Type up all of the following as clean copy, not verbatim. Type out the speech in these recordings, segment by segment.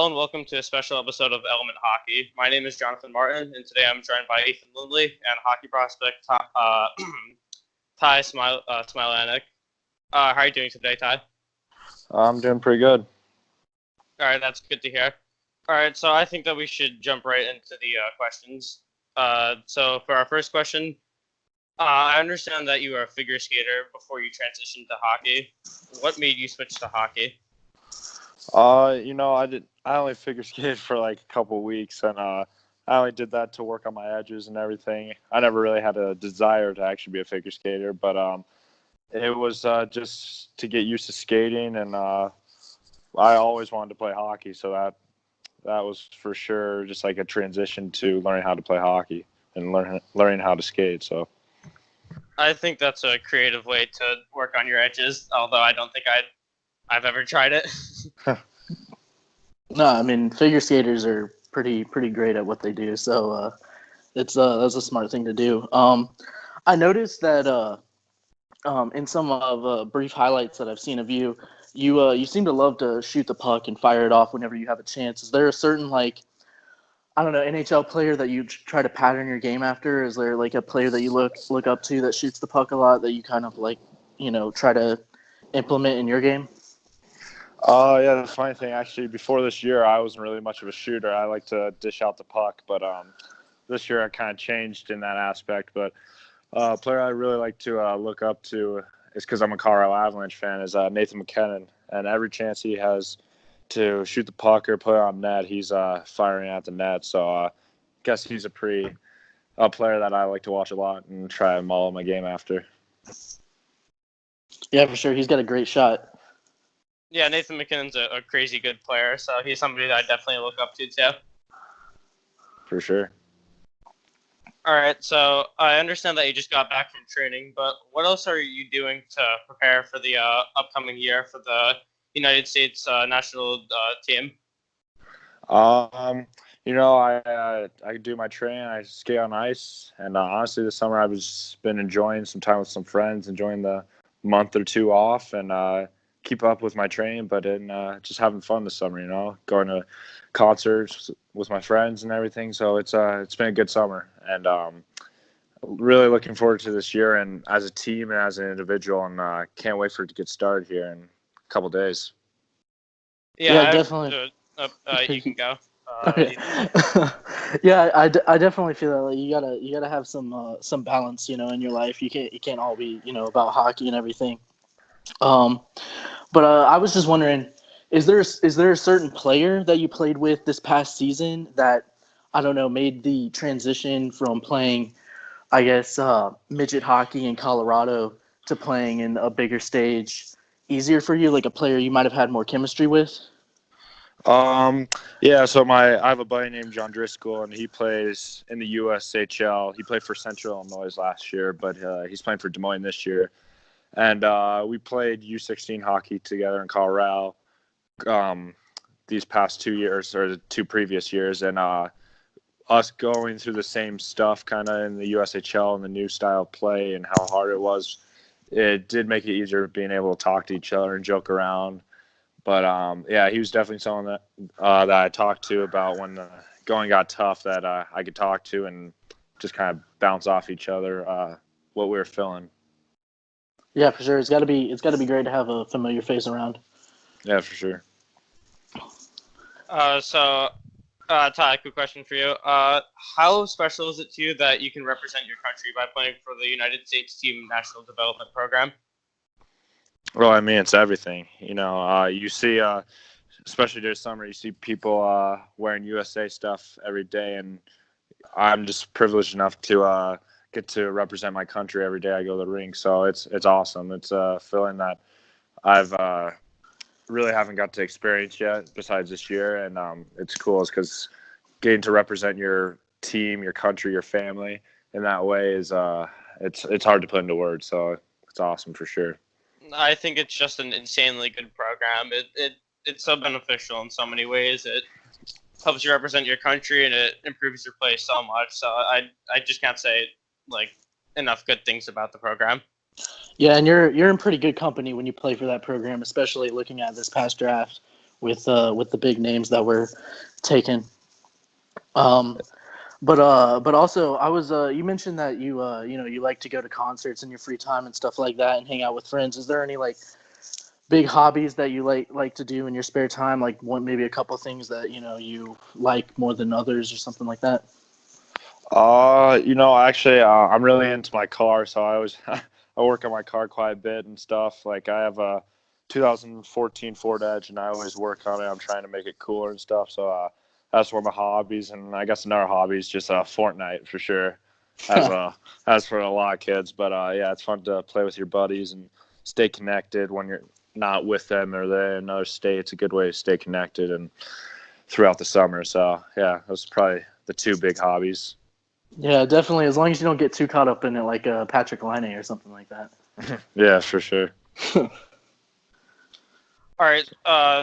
Hello and welcome to a special episode of Element Hockey. My name is Jonathan Martin, and today I'm joined by Ethan Lindley and hockey prospect Ty Smilanic. How are you doing today, Ty? I'm doing pretty good. All right, that's good to hear. All right, so I think that we should jump right into the questions. So for our first question, I understand that you were a figure skater before you transitioned to hockey. What made you switch to hockey? I only figure skated for like a couple weeks, and I only did that to work on my edges and everything. I never really had a desire to actually be a figure skater, but it was just to get used to skating, and I always wanted to play hockey, so that was for sure just like a transition to learning how to play hockey and learning how to skate. So I think that's a creative way to work on your edges, although I don't think I've ever tried it. No, I mean figure skaters are pretty great at what they do, so that's a smart thing to do. I noticed that in some of brief highlights that I've seen of you, you seem to love to shoot the puck and fire it off whenever you have a chance. Is there a certain NHL player that you try to pattern your game after? Is there like a player that you look up to that shoots the puck a lot that you kind of try to implement in your game? Yeah, the funny thing, actually, before this year, I wasn't really much of a shooter. I like to dish out the puck, but this year I kind of changed in that aspect. But a player I really like to look up to is because I'm a Colorado Avalanche fan, is Nathan MacKinnon. And every chance he has to shoot the puck or put it on net, he's firing at the net. So I guess he's a player that I like to watch a lot and try and model my game after. Yeah, for sure. He's got a great shot. Yeah, Nathan MacKinnon's a crazy good player, so he's somebody that I definitely look up to too. For sure. All right, so I understand that you just got back from training, but what else are you doing to prepare for the upcoming year for the United States national team? I do my training. I skate on ice, and honestly, this summer I've just been enjoying some time with some friends, enjoying the month or two off, and keep up with my training, but just having fun this summer. Going to concerts with my friends and everything. So it's been a good summer, and really looking forward to this year and as a team and as an individual, and can't wait for it to get started here in a couple days. Yeah, definitely. You can go. Yeah, I definitely feel that like, you gotta have some balance, in your life. You can't all be about hockey and everything. But I was just wondering, is there a certain player that you played with this past season that, I don't know, made the transition from playing, I guess, midget hockey in Colorado to playing in a bigger stage easier for you, like a player you might have had more chemistry with? Yeah, so I have a buddy named John Driscoll, and he plays in the USHL. He played for Central Illinois last year, but he's playing for Des Moines this year. And we played U16 hockey together in Colorado these past 2 years, or the two previous years. And us going through the same stuff kind of in the USHL and the new style of play and how hard it was, it did make it easier being able to talk to each other and joke around. But, yeah, he was definitely someone that I talked to about when the going got tough, that I could talk to and just kind of bounce off each other what we were feeling. Yeah, for sure. It's got to be great to have a familiar face around. Yeah, for sure. Ty, quick question for you. How special is it to you that you can represent your country by playing for the United States Team National Development Program? Well, I mean, it's everything. You see, especially during summer, you see people wearing USA stuff every day, and I'm just privileged enough to get to represent my country every day I go to the rink. So it's awesome. It's a feeling that I've really haven't got to experience yet besides this year, and it's cool because getting to represent your team, your country, your family in that way is it's hard to put into words. So it's awesome for sure. I think it's just an insanely good program. It's so beneficial in so many ways. It helps you represent your country, and it improves your play so much. So I just can't say enough good things about the program. Yeah, and you're in pretty good company when you play for that program, especially looking at this past draft with the big names that were taken. But also I was you mentioned that you like to go to concerts in your free time and stuff like that and hang out with friends. Is there any like big hobbies that you like to do in your spare time? Like maybe a couple things that you like more than others or something like that. Actually, I'm really into my car, so I always I work on my car quite a bit and stuff. Like I have a 2014 Ford Edge, and I always work on it. I'm trying to make it cooler and stuff. So that's one of my hobbies, and I guess another hobby is just Fortnite for sure. As for a lot of kids, but yeah, it's fun to play with your buddies and stay connected when you're not with them or they're in another state. It's a good way to stay connected and throughout the summer. So yeah, those are probably the two big hobbies. Yeah, definitely. As long as you don't get too caught up in it, like Patrick Laine or something like that. Yeah, for sure. All right.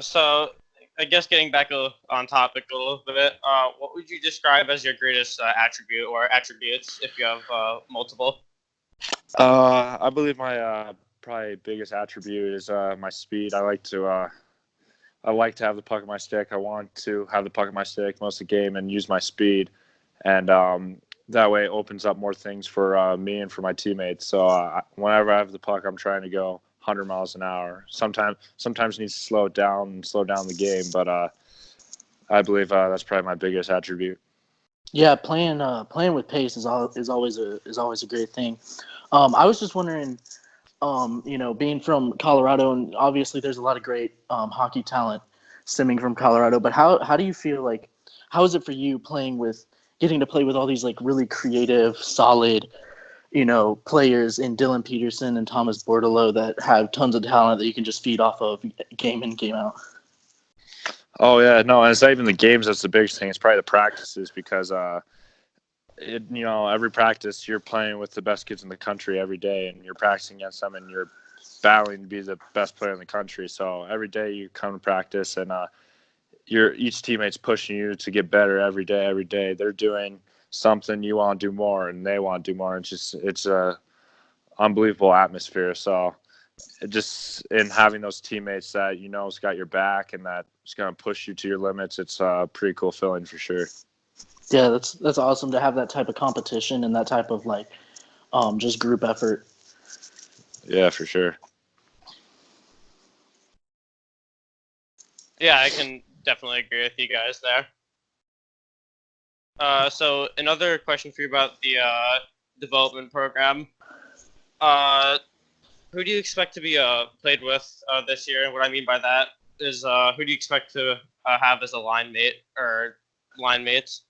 So I guess getting back on topic a little bit, what would you describe as your greatest attribute or attributes if you have multiple? I believe my probably biggest attribute is my speed. I like to have the puck in my stick. I want to have the puck in my stick most of the game and use my speed, and that way it opens up more things for me and for my teammates. So whenever I have the puck, I'm trying to go 100 miles an hour. Sometimes needs to slow it down and slow down the game, but I believe that's probably my biggest attribute. Yeah, playing with pace is always a great thing. I was just wondering, being from Colorado, and obviously there's a lot of great hockey talent stemming from Colorado. But how do you feel like? How is it for you getting to play with all these like really creative, solid, players in Dylan Peterson and Thomas Bordelot that have tons of talent that you can just feed off of game in, game out? Oh yeah, no, and it's not even the games that's the biggest thing. It's probably the practices because every practice you're playing with the best kids in the country every day, and you're practicing against them, and you're battling to be the best player in the country. So every day you come to practice, and each teammate's pushing you to get better every day. Every day they're doing something you want to do more, and they want to do more. It's a unbelievable atmosphere. So just in having those teammates that has got your back and that's going to push you to your limits, it's a pretty cool feeling for sure. Yeah, that's awesome to have that type of competition and that type of like just group effort. Yeah, for sure. Yeah, I can definitely agree with you guys there. So another question for you about the development program. Who do you expect to be played with this year? And what I mean by that is who do you expect to have as a line mate or line mates?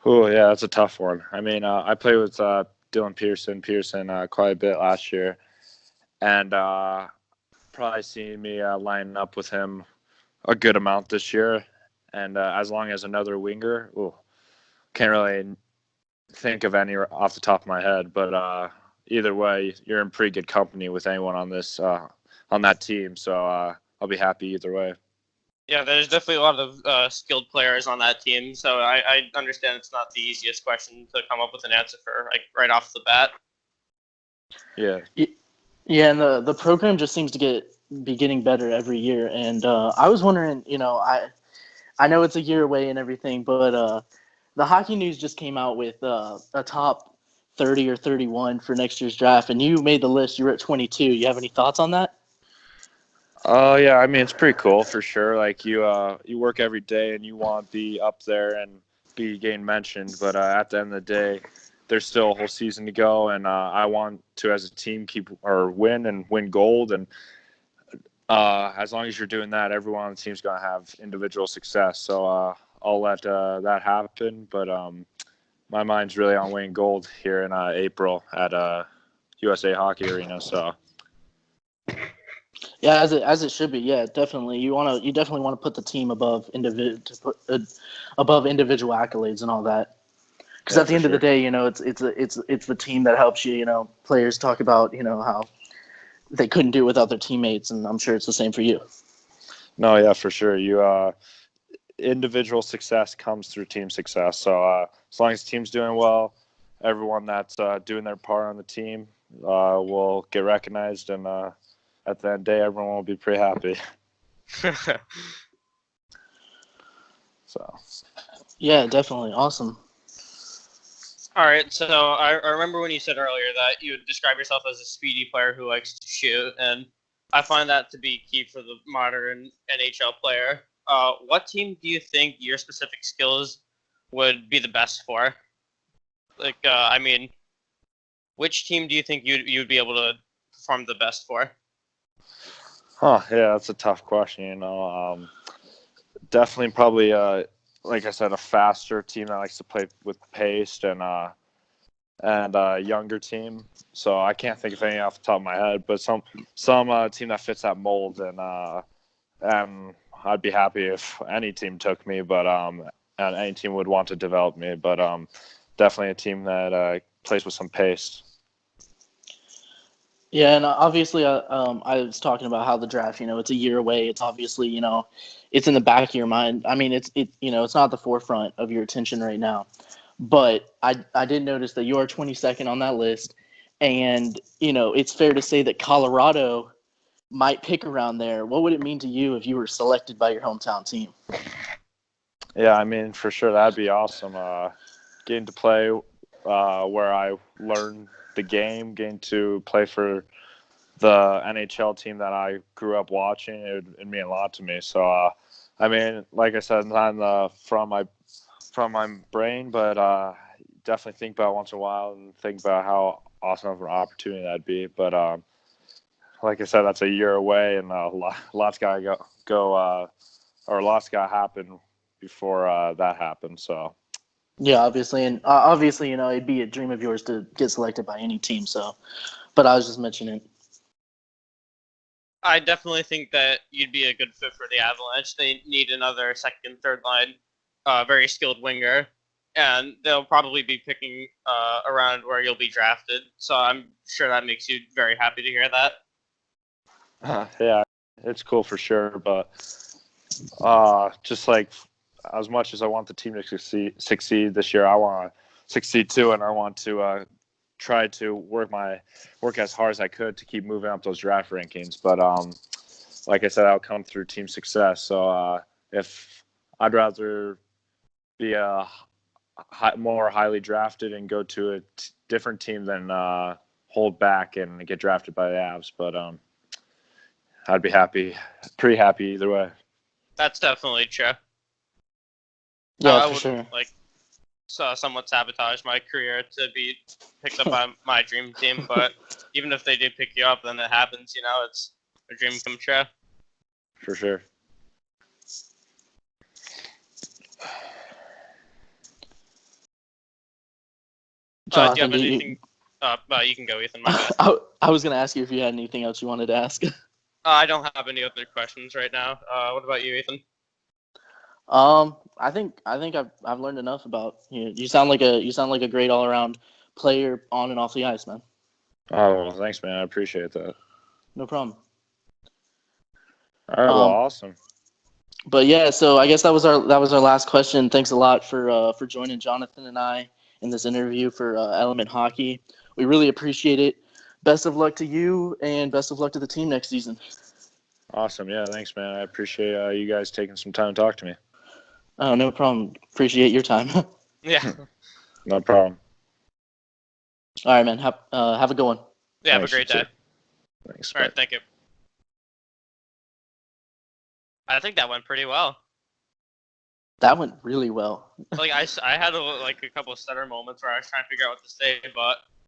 Oh yeah, that's a tough one. I mean, I played with Dylan Pearson quite a bit last year, and probably seeing me lining up with him a good amount this year. And as long as another winger, can't really think of any off the top of my head. But either way, you're in pretty good company with anyone on that team. So I'll be happy either way. Yeah, there's definitely a lot of skilled players on that team, so I understand it's not the easiest question to come up with an answer for, like right off the bat. Yeah. Yeah, and the program just seems to be getting better every year. And I was wondering, I know it's a year away and everything, but the Hockey News just came out with a top 30 or 31 for next year's draft, and you made the list. You were at 22. You have any thoughts on that? Oh yeah, I mean it's pretty cool for sure. Like you work every day and you want to be up there and be getting mentioned, but at the end of the day, there's still a whole season to go, and I want to as a team keep or win gold, and as long as you're doing that, everyone on the team's gonna have individual success. So I'll let that happen, but my mind's really on winning gold here in April at USA Hockey Arena. So. Yeah, as it should be. Yeah, definitely. You definitely want to put the team above above individual accolades and all that. Because Yeah, at the for end of the sure. day, it's the team that helps you. Players talk about how they couldn't do it without their teammates, and I'm sure it's the same for you. No, yeah, for sure. Individual success comes through team success. So as long as the team's doing well, everyone that's doing their part on the team will get recognized, and at the end of the day, everyone will be pretty happy. So Yeah, definitely. Awesome. All right, so I remember when you said earlier that you would describe yourself as a speedy player who likes to shoot, and I find that to be key for the modern NHL player. What team do you think your specific skills would be the best for? Like, I mean, which team do you think you'd be able to perform the best for? yeah, that's a tough question. Definitely probably like I said, a faster team that likes to play with pace and a younger team. So I can't think of any off the top of my head, but some team that fits that mold, and I'd be happy if any team took me, but and any team would want to develop me, but definitely a team that plays with some pace. Yeah, and obviously, I was talking about how the draft, it's a year away. It's obviously, it's in the back of your mind. I mean, it's not at the forefront of your attention right now. But I did notice that you are 22nd on that list, and it's fair to say that Colorado might pick around there. What would it mean to you if you were selected by your hometown team? Yeah, I mean, for sure, that'd be awesome. Getting to play where I learned the game, getting to play for the NHL team that I grew up watching, it'd mean a lot to me. So, I mean, like I said, not in the, from my brain, but definitely think about it once in a while and think about how awesome of an opportunity that'd be. But like I said, that's a year away, and lots got to or lots got to happen before that happens. So. Yeah, obviously, and obviously, it'd be a dream of yours to get selected by any team. So, but I was just mentioning it. I definitely think that you'd be a good fit for the Avalanche. They need another second, third line, very skilled winger, and they'll probably be picking around where you'll be drafted. So I'm sure that makes you very happy to hear that. Yeah, it's cool for sure, but just like as much as I want the team to succeed this year, I want to succeed too, and I want to try to work as hard as I could to keep moving up those draft rankings. But like I said, I'll come through team success. So if I'd rather be more highly drafted and go to a different team than hold back and get drafted by the Avs, but I'd be pretty happy either way. That's definitely true. Yeah, I for wouldn't sure. somewhat sabotage my career to be picked up by my dream team, but even if they do pick you up, then it happens. It's a dream come true. For sure. Do you Jonathan, have anything? You can go, Ethan. My bad. I was gonna ask you if you had anything else you wanted to ask. I don't have any other questions right now. What about you, Ethan? I think I've learned enough about you. You sound like a great all around player on and off the ice, man. Oh, well, thanks, man. I appreciate that. No problem. All right, well, awesome. But yeah, so I guess that was our last question. Thanks a lot for joining Jonathan and I in this interview for Element Hockey. We really appreciate it. Best of luck to you, and best of luck to the team next season. Awesome. Yeah, thanks, man. I appreciate you guys taking some time to talk to me. Oh, no problem. Appreciate your time. Yeah. No problem. All right, man. Have a good one. Yeah, have a Thanks, great you too. day. Thanks. All right, thank you. I think that went pretty well. That went really well. Like I had a couple of stutter moments where I was trying to figure out what to say, but